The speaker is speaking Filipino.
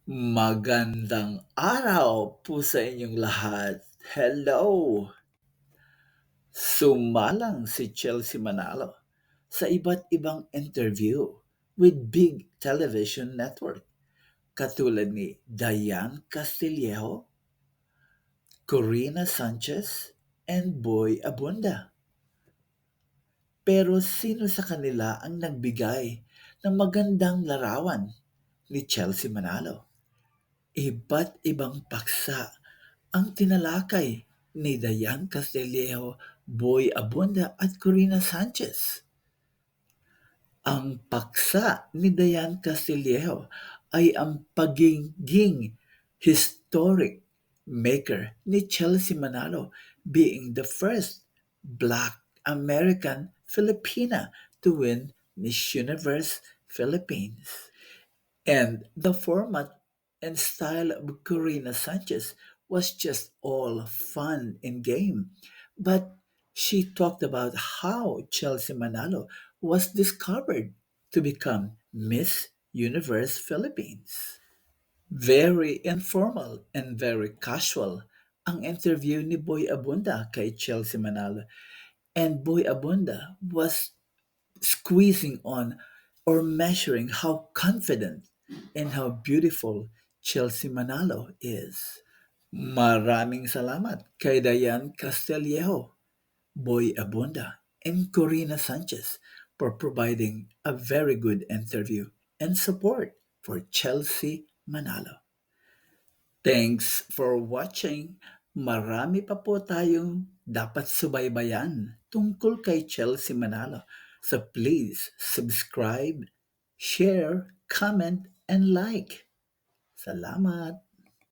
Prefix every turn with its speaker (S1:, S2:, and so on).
S1: Magandang araw po sa inyong lahat. Hello! Sumalang si Chelsea Manalo sa iba't ibang interview with big television network katulad ni Diane Castillejo, Corina Sanchez, and Boy Abunda. Pero sino sa kanila ang nagbigay ng magandang larawan ni Chelsea Manalo? Iba't ibang paksa ang tinalakay ni Dayan Castillejo, Boy Abunda at Corina Sanchez. Ang paksa ni Dayan Castillejo ay ang pagiging historic maker ni Chelsea Manalo being the first Black American Filipina to win Miss Universe Philippines. And the format and style of Corina Sanchez was just all fun and game. But she talked about how Chelsea Manalo was discovered to become Miss Universe Philippines. Very informal and very casual ang interview ni Boy Abunda kay Chelsea Manalo. And Boy Abunda was squeezing on or measuring how confident and how beautiful Chelsea Manalo is. Maraming salamat kay Dayan Castillejo, Boy Abunda, and Corina Sanchez for providing a very good interview and support for Chelsea Manalo. Thanks for watching. Marami pa po tayong dapat subaybayan tungkol kay Chelsea Manalo. So please subscribe, share, comment, and like. Salamat!